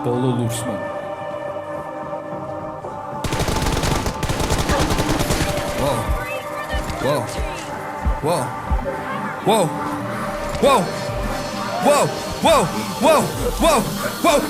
ბოლო ლურსმან. Wow,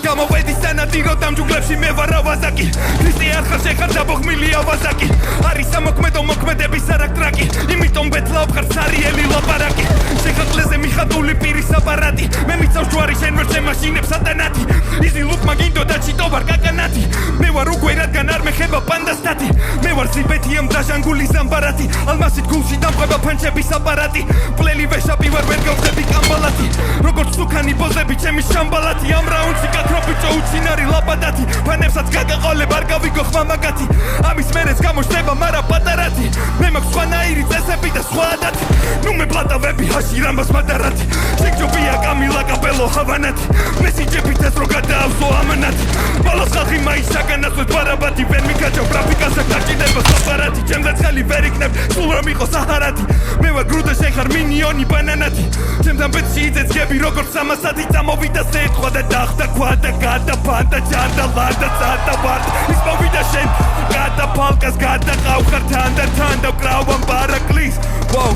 გამოვედი სანადირო დამჯუგლებში მე ვარ ავაზაკი ქრისტე არ ხარ შეხარ დაბოხმილი ავაზაკი არის სამოქმედო მოქმედების არაქტრაკი იმიტომ ბეთლავ ხარ სარიელი ლაპარაკი შეხაყლეზე მიხატული პირის აპარატი მე მიცავს ჯვარი შენ ვერ შემაშინებ სატანათი იზი ლუკმა გინდოდა ჩიტო ვარ კაკანათი მე ვარ უკვე რადგან არ მეხება პანდასტათი მე ვარ ზიბეთიამ დაჟანგული ზამბარათი ალმასით გულში დამყვება ფანჩების აპარატი პლელი ვეშაპი ვარ ვერ გავხდები კამბალათი როგორც სუკანი ბოზები ჩემი შამბალათი ამ რაუნდში გაქრობიჭო უჩინარი ლაპადათი ფანებსაც გაგაყოლებ არ გავიგო ხმამაგათი ამის მერეც გამოშდება მარა პატარათი მე მაქვს სხვანაირი წესები და სხვა ადათი ნუ მე პლატავები ჰაში რამბას მადარათი შეგჯობია კამილა კაპელო ჰავანათი მესიჯებით ეს რო გადაავსო ამანათი ბოლოს ხალხი მაის საგანაცვლოდ ბარაბათი ვერ მიკაჭავ გრაფიკაზე გაჭიდება საფარათი ჩემზე ცხელი ვერ იქნებ სულ რომ იყოს საჰარათი მე ვარ გრუდა შეხარ მინიონი ბანანათი ჩემთან ბედში იწეცგები როგორც სამასათი წამოვიდა სეტყვა და დახდა ქვადა გადაფანდა ჯანდა ლანდა წადა ვარ ის მოვიდა შენ გადაფალკას გადაყავ ხარ თან და თან და ვკრავ ამ ბარაკლის wow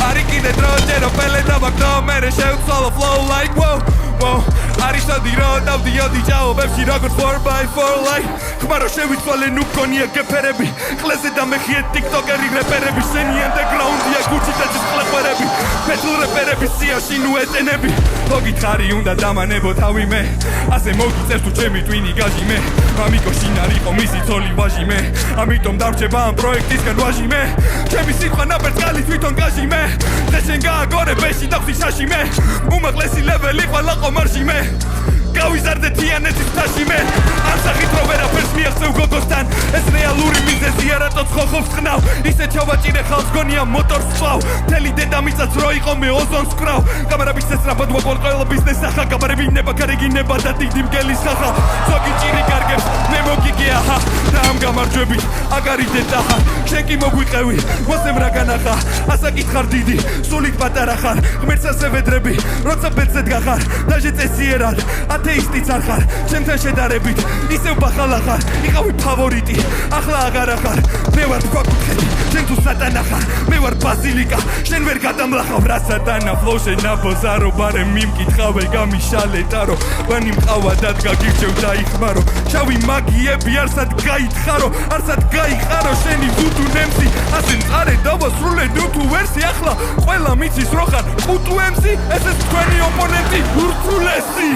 არი კიდე დრო ჯერო პელე და ვაკდო მერე შევცვალო flow like wow არის ადირო დავდიოდი ჯაობებში როგორც 4x4 like ხმარო შევიცვალე ნუ გქონია გეფერები ყლეზე დამეხიე ტიკტოკერი რეპერები შენი ანდერგრაუნდია გუჩი და ჭყლეყერები ფეთილ რეპერები სიაში ნუ ეტენები ლოგითხარი უნდა დამანებო თავი მე ასე მოგიწევს თუ ჩემი ტვინი გაჟი მე ამიკო შინარიყო მისი ძოლი ვაჟი მე ამიტომ დავრჩება ამ პროექტისგან ვაჟი მე ჩემი სიტყვა ნაპერწკალი თვითონ გაჟი მე და შენ გააგორე ბეში დავხდი შაში მე უმაღლესი ლეველი ყვალაყო მარში მე გავიზარდე თიანეთის თაში მე ამ სახით რო ვერაფერს მიაღწევ გოგოსთან ეს რეალური მიზეზია რატო ცხოხობს ხნავ ისე ჩავაჭირე ხალხს გონია მოტორს ვსვავ მთელი დედამიწაც რო იყო მე ოზონს ვკრავ კამერების ესრაფად ვაყოლ ყველა ბიზნეს ახლა კამერები ნება გარეგინება და დიდი მგელის ხახა ზოგი ჭირი კარგებს მე მოგიგე აჰა და ამ გამარჯვებით აგარიდე ტახა შენ კი მოგვიყევი მოსემ რა განახა ასაკით ხარ დიდი სულით პატარა ხარ ღმერთს ასე ვედრები როცა ბედზედ გახარ დაჟე წესიერად ათეისტიც არ ხარ ჩემთან შედარებით ისევ ბახალა ხარ იყავი ფავორიტი ახლა აღარ ახარ მე ვარ თქვაკუთხედი შენ თუ სატანა ხარ მე ვარ ბაზილიკა შენ ვერ გადამლახავ რა სატანა ფლოუ შენაბოზარო ბარე მიმკითხავე გამიშალე ტარო ვანი მყავა დადგა გირჩევ დაიხმარო შავი მაგიები არსად გაითხარო არსად გაიხარო შენი ვუდუ ნემსი ასე მწარე დავასრულე ნუ თუ ვერსი ახლა ყველა მიცის რო ხარ პუტუ ემსი ეს ეს თქვენი ოპონენტი ურთულესი